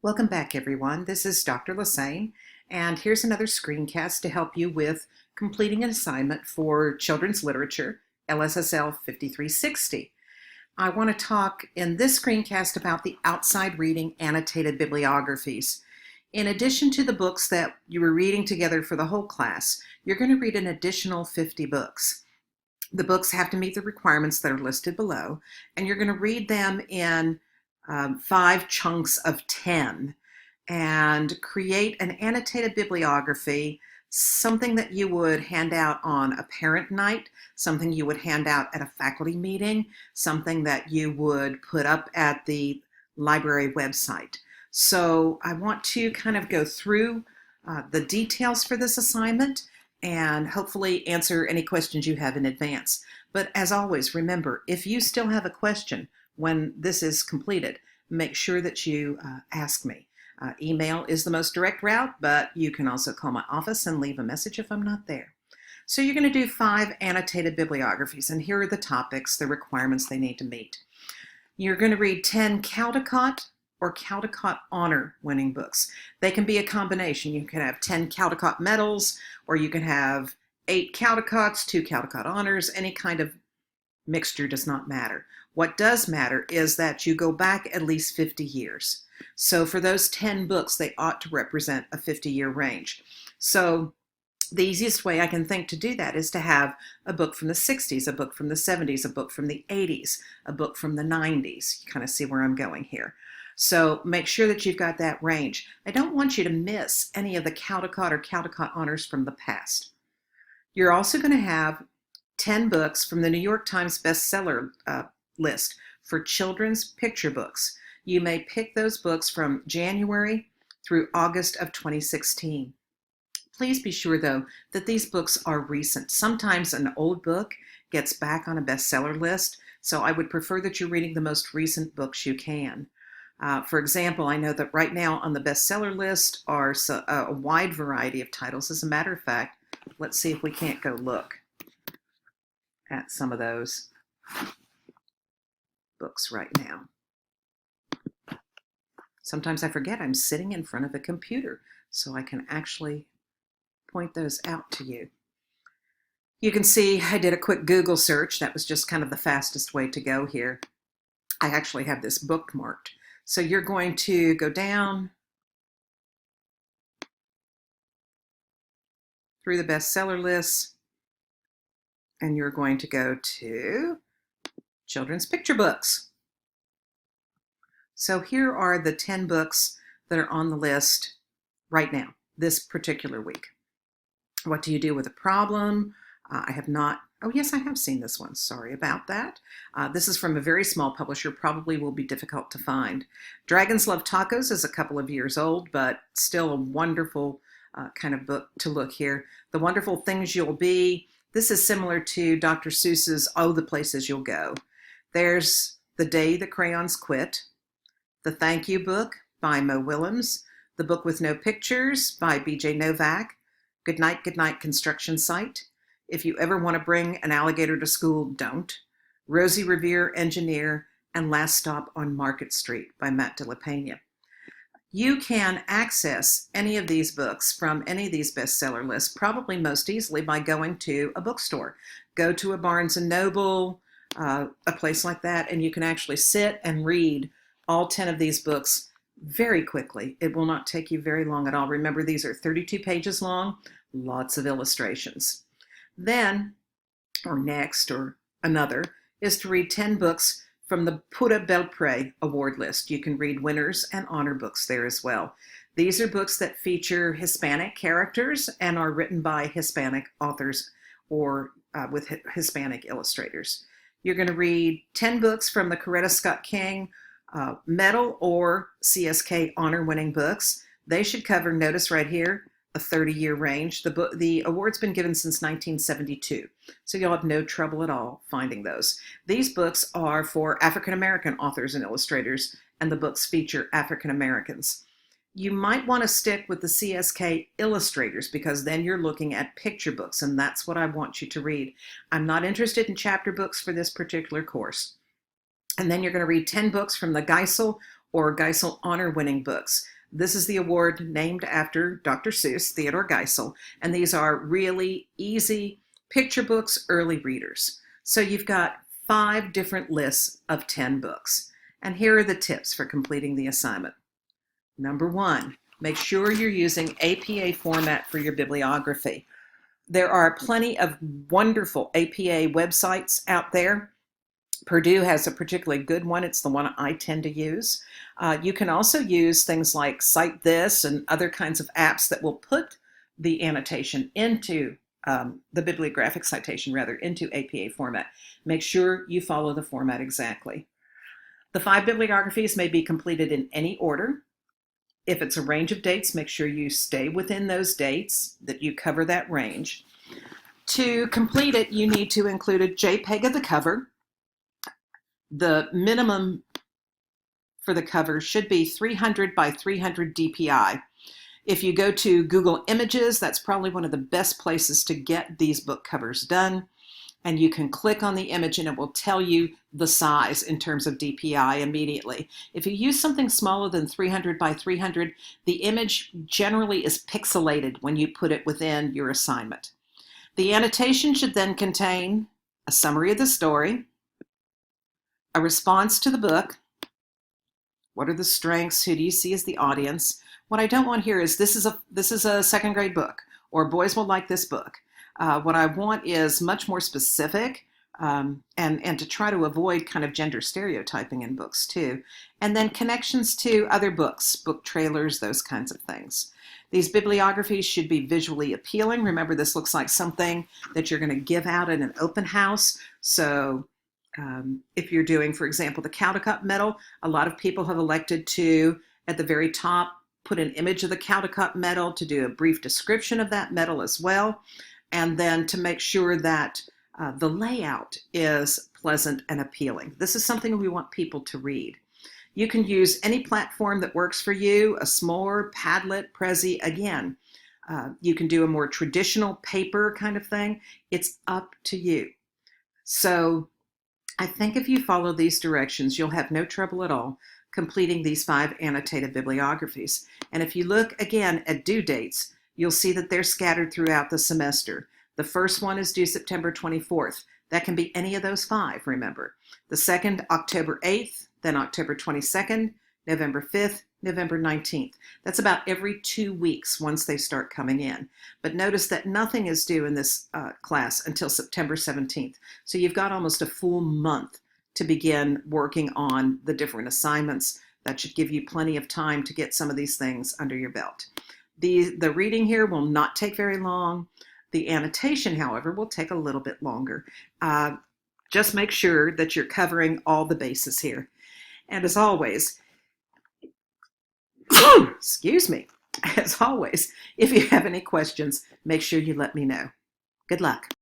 Welcome back, everyone. This is Dr. Lassane, and here's another screencast to help you with completing an assignment for children's literature, LSSL 5360. I want to talk in this screencast about the outside reading annotated bibliographies. In addition to the books that you were reading together for the whole class, you're going to read an additional 50 books. The books have to meet the requirements that are listed below, and you're going to read them in 5 chunks of 10 and create an annotated bibliography, something that you would hand out on a parent night, something you would hand out at a faculty meeting, something that you would put up at the library website. So I want to kind of go through the details for this assignment and hopefully answer any questions you have in advance. But as always, remember, if you still have a question when this is completed, make sure that you ask me. Email is the most direct route, but you can also call my office and leave a message if I'm not there. So you're going to do 5 annotated bibliographies, and here are the topics, the requirements they need to meet. You're going to read 10 Caldecott or Caldecott Honor winning books. They can be a combination. You can have 10 Caldecott medals, or you can have 8 Caldecotts, 2 Caldecott Honors. Any kind of mixture does not matter. What does matter is that you go back at least 50 years. So for those 10 books, they ought to represent a 50-year range. So the easiest way I can think to do that is to have a book from the 60s, a book from the 70s, a book from the 80s, a book from the 90s. You kind of see where I'm going here. So make sure that you've got that range. I don't want you to miss any of the Caldecott or Caldecott honors from the past. You're also going to have 10 books from the New York Times bestseller list for children's picture books. You may pick those books from January through August of 2016. Please be sure, though, that these books are recent. Sometimes an old book gets back on a bestseller list, so I would prefer that you're reading the most recent books you can. For example, I know that right now on the bestseller list are a wide variety of titles. As a matter of fact, let's see if we can't go look at some of those books right now. Sometimes I forget I'm sitting in front of a computer, so I can actually point those out to you. You can see I did a quick Google search. That was just kind of the fastest way to go here. I actually have this bookmarked. So you're going to go down through the bestseller list, and you're going to go to children's picture books. So here are the 10 books that are on the list right now, this particular week. What do you do with a problem? I have not, oh yes, I have seen this one. Sorry about that. This is from a very small publisher, probably will be difficult to find. Dragons Love Tacos is a couple of years old, but still a wonderful kind of book to look here. The Wonderful Things You'll Be. This is similar to Dr. Seuss's Oh, the Places You'll Go. There's The Day the Crayons Quit, The Thank You Book by Mo Willems, The Book with No Pictures by B.J. Novak, Good Night Construction Site, If You Ever Want to Bring an Alligator to School, Don't, Rosie Revere, Engineer, and Last Stop on Market Street by Matt de la Pena. You can access any of these books from any of these bestseller lists probably most easily by going to a bookstore. Go to a Barnes & Noble, a place like that, and you can actually sit and read all 10 of these books very quickly. It will not take you very long at all. Remember, these are 32 pages long, lots of illustrations. Then, or next, or another, is to read 10 books from the Pura Belpré award list. You can read winners and honor books there as well. These are books that feature Hispanic characters and are written by Hispanic authors or with Hispanic illustrators. You're going to read 10 books from the Coretta Scott King medal or CSK honor-winning books. They should cover, notice right here, a 30-year range. The award's been given since 1972, so you'll have no trouble at all finding those. These books are for African-American authors and illustrators, and the books feature African-Americans. You might want to stick with the CSK illustrators because then you're looking at picture books, and that's what I want you to read. I'm not interested in chapter books for this particular course. And then you're going to read 10 books from the Geisel or Geisel honor-winning books. This is the award named after Dr. Seuss, Theodore Geisel, and these are really easy picture books, early readers. So you've got 5 different lists of 10 books. And here are the tips for completing the assignment. Number 1, make sure you're using APA format for your bibliography. There are plenty of wonderful APA websites out there. Purdue has a particularly good one. It's the one I tend to use. You can also use things like Cite This and other kinds of apps that will put the annotation into the bibliographic citation, rather, into APA format. Make sure you follow the format exactly. The 5 bibliographies may be completed in any order. If it's a range of dates, make sure you stay within those dates, that you cover that range. To complete it, you need to include a JPEG of the cover. The minimum for the cover should be 300 by 300 DPI. If you go to Google Images, that's probably one of the best places to get these book covers done. And you can click on the image and it will tell you the size in terms of DPI immediately. If you use something smaller than 300 by 300, the image generally is pixelated when you put it within your assignment. The annotation should then contain a summary of the story, a response to the book. What are the strengths? Who do you see as the audience? What I don't want here is this is a second grade book, or boys will like this book. What I want is much more specific, and to try to avoid kind of gender stereotyping in books too. And then connections to other books, book trailers, those kinds of things. These bibliographies should be visually appealing. Remember, this looks like something that you're going to give out at an open house. So if you're doing, for example, the Caldecott Medal, a lot of people have elected to, at the very top, put an image of the Caldecott Medal, to do a brief description of that medal as well, and then to make sure that the layout is pleasant and appealing. This is something we want people to read. You can use any platform that works for you, a S'more, Padlet, Prezi. Again, you can do a more traditional paper kind of thing. It's up to you. So I think if you follow these directions, you'll have no trouble at all completing these 5 annotated bibliographies. And if you look again at due dates, you'll see that they're scattered throughout the semester. The first one is due September 24th. That can be any of those 5, remember. The second, October 8th, then October 22nd, November 5th, November 19th. That's about every 2 weeks once they start coming in. But notice that nothing is due in this class until September 17th. So you've got almost a full month to begin working on the different assignments. That should give you plenty of time to get some of these things under your belt. The reading here will not take very long. The annotation, however, will take a little bit longer. Just make sure that you're covering all the bases here. And as always, excuse me, as always, if you have any questions, make sure you let me know. Good luck.